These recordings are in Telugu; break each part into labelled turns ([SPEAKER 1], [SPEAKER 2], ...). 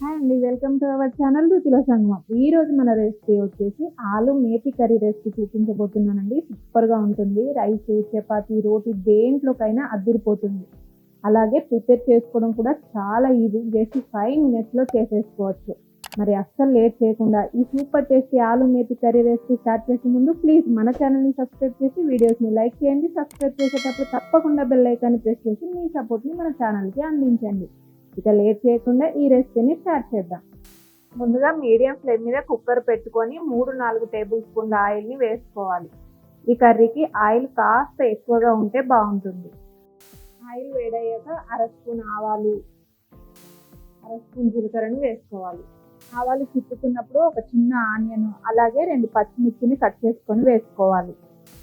[SPEAKER 1] హాయ్ అండి. వెల్కమ్ టు అవర్ ఛానల్ రుచిల సంగమం. ఈ రోజు మన రెసిపీ వచ్చేసి ఆలు మేతి కర్రీ రెసిపీ చూపించబోతున్నానండి. సూపర్‌గా ఉంటుంది. రైస్, చపాతీ, రోటీ దేంట్లోకైనా అద్దిరిపోతుంది. అలాగే ప్రిపేర్ చేసుకోవడం కూడా చాలా ఈజీ. జస్ట్ 5 మినిట్స్‌లో చేసేసుకోవచ్చు. మరి అస్సలు లేట్ చేయకుండా ఈ సూపర్ టేస్టీ ఆలు మేతి కర్రీ రెసిపీ స్టార్ట్ చేసే ముందు ప్లీజ్ మన ఛానల్‌ని సబ్స్క్రైబ్ చేసి వీడియోస్‌ని లైక్ చేయండి. సబ్స్క్రైబ్ చేసేటప్పుడు తప్పకుండా బెల్ ఐకాన్ని ప్రెస్ చేసి మీ సపోర్ట్‌ని మన ఛానల్‌కి అందించండి. ఇక లేట్ చేయకుండా ఈ రెసిపీని స్టార్ట్ చేద్దాం. ముందుగా మీడియం ఫ్లేమ్ మీద కుక్కర్ పెట్టుకొని 3-4 టేబుల్ స్పూన్ల ఆయిల్ని వేసుకోవాలి. ఈ కర్రీకి ఆయిల్ కాస్త ఎక్కువగా ఉంటే బాగుంటుంది. ఆయిల్ వేడయ్యాక అర స్పూన్ ఆవాలు, అర స్పూన్ జీలకర్రని వేసుకోవాలి. ఆవాలు చిక్కుతున్నప్పుడు ఒక చిన్న ఆనియన్, అలాగే 2 పచ్చిమిర్చిని కట్ చేసుకొని వేసుకోవాలి.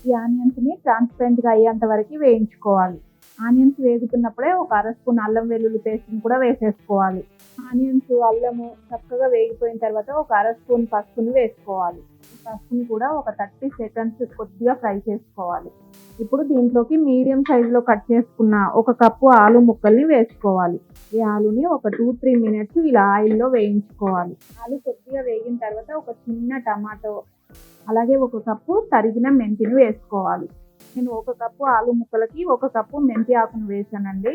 [SPEAKER 1] ఈ ఆనియన్స్ని ట్రాన్స్పరెంట్గా అయ్యేంత వరకు వేయించుకోవాలి. ఆనియన్స్ వేగుతున్నప్పుడే ఒక అర స్పూన్ అల్లం వెల్లుల్లి పేస్ట్ని కూడా వేసేసుకోవాలి. ఆనియన్స్, అల్లము చక్కగా వేగిపోయిన తర్వాత ఒక అర స్పూన్ పసుపుని వేసుకోవాలి. పసుపుని కూడా ఒక 30 సెకండ్స్ కొద్దిగా ఫ్రై చేసుకోవాలి. ఇప్పుడు దీంట్లోకి మీడియం సైజులో కట్ చేసుకున్న 1 కప్పు ఆలు ముక్కల్ని వేసుకోవాలి. ఈ ఆలుని ఒక 2-3 మినిట్స్ ఇలా ఆయిల్లో వేయించుకోవాలి. ఆలు కొద్దిగా వేగిన తర్వాత ఒక చిన్న టమాటో, అలాగే 1 కప్పు తరిగిన మెంతిని వేసుకోవాలి. నేను 1 కప్పు ఆలు ముక్కలకి 1 కప్పు మెంతి ఆకును వేసానండి.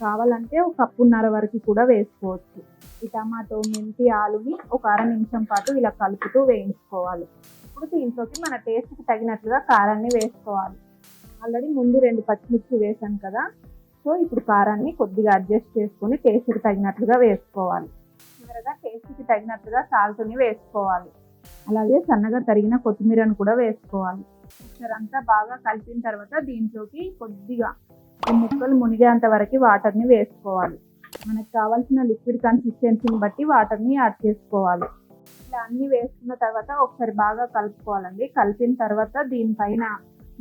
[SPEAKER 1] కావాలంటే 1 కప్పున్నర వరకు కూడా వేసుకోవచ్చు. ఈ టమాటో, మెంతి, ఆలుని ఒక అర నిమిషం పాటు ఇలా కలుపుతూ వేయించుకోవాలి. ఇప్పుడు దీంట్లోకి మన టేస్ట్కి తగినట్లుగా కారాన్ని వేసుకోవాలి. ఆల్రెడీ ముందు 2 పచ్చిమిర్చి వేసాను కదా, సో ఇప్పుడు కారాన్ని కొద్దిగా అడ్జస్ట్ చేసుకొని టేస్ట్కి తగినట్లుగా వేసుకోవాలి. చివరగా టేస్ట్కి తగినట్లుగా సాల్ట్ని వేసుకోవాలి. అలాగే సన్నగా తరిగిన కొత్తిమీరను కూడా వేసుకోవాలి. అంతా బాగా కలిపిన తర్వాత దీంట్లోకి కొద్దిగా ఈ ముక్కలు మునిగేంత వరకు వాటర్ని వేసుకోవాలి. మనకు కావాల్సిన లిక్విడ్ కన్సిస్టెన్సీని బట్టి వాటర్ని యాడ్ చేసుకోవాలి. ఇలా అన్నీ వేసుకున్న తర్వాత ఒకసారి బాగా కలుపుకోవాలండి. కలిపిన తర్వాత దీనిపైన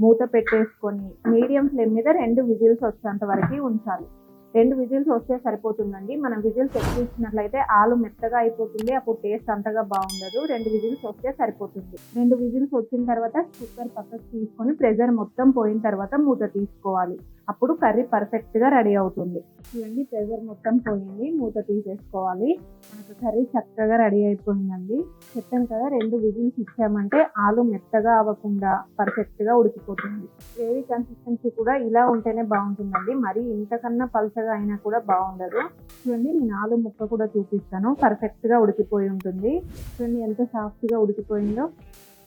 [SPEAKER 1] మూత పెట్టేసుకొని మీడియం ఫ్లేమ్ మీద 2 విజిల్స్ వచ్చేంత వరకు ఉంచాలి. 2 విజిల్స్ వస్తే సరిపోతుందండి. మనం విజిల్స్ ఎక్కువ ఇచ్చినట్లయితే ఆలు మెత్తగా అయిపోతుంది, అప్పుడు టేస్ట్ అంతగా బాగుండదు. 2 విజిల్స్ వస్తే సరిపోతుంది. 2 విజిల్స్ వచ్చిన తర్వాత కుక్కర్ పక్కకు తీసుకొని ప్రెషర్ మొత్తం పోయిన తర్వాత మూత తీసుకోవాలి. అప్పుడు కర్రీ పర్ఫెక్ట్గా రెడీ అవుతుంది. చూడండి, ప్రెషర్ మొత్తం పోయింది, మూత తీసేసుకోవాలి. మనకు కర్రీ చక్కగా రెడీ అయిపోయిందండి. చెప్పాను కదా, 2 విజిల్స్ ఇచ్చామంటే ఆలు మెత్తగా అవ్వకుండా పర్ఫెక్ట్గా ఉడికిపోతుంది. గ్రేవీ కన్సిస్టెన్సీ కూడా ఇలా ఉంటేనే బాగుంటుందండి. మరి ఇంతకన్నా పల్చగా అయినా కూడా బాగుండదు. చూడండి, నేను ఆలు ముక్క కూడా చూపిస్తాను. పర్ఫెక్ట్గా ఉడికిపోయి ఉంటుంది. చూడండి ఎంత సాఫ్ట్గా ఉడికిపోయిందో.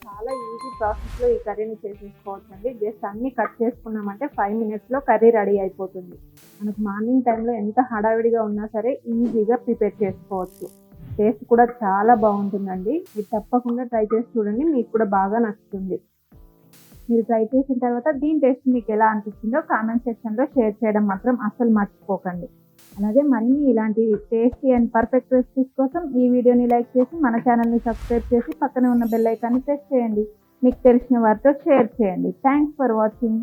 [SPEAKER 1] చాలా ఈజీ ప్రాసెస్లో ఈ కర్రీని చేసేసుకోవచ్చు అండి. జస్ట్ అన్నీ కట్ చేసుకున్నామంటే 5 మినిట్స్లో కర్రీ రెడీ అయిపోతుంది. మనకు మార్నింగ్ టైంలో ఎంత హడావిడిగా ఉన్నా సరే ఈజీగా ప్రిపేర్ చేసుకోవచ్చు. టేస్ట్ కూడా చాలా బాగుంటుందండి. మీరు తప్పకుండా ట్రై చేసి చూడండి, మీకు కూడా బాగా నచ్చుతుంది. మీరు ట్రై చేసిన తర్వాత దీని టేస్ట్ మీకు ఎలా అనిపించిందో కామెంట్ సెక్షన్లో షేర్ చేయడం మాత్రం అస్సలు మర్చిపోకండి. అలాగే మరిన్ని ఇలాంటి టేస్టీ అండ్ పర్ఫెక్ట్ రెసిపీస్ కోసం ఈ వీడియోని లైక్ చేసి మన ఛానల్ని సబ్స్క్రైబ్ చేసి పక్కనే ఉన్న బెల్ ఐకాన్ని ప్రెస్ చేయండి. మీకు తెలిసిన వారితో షేర్ చేయండి. Thanks for watching.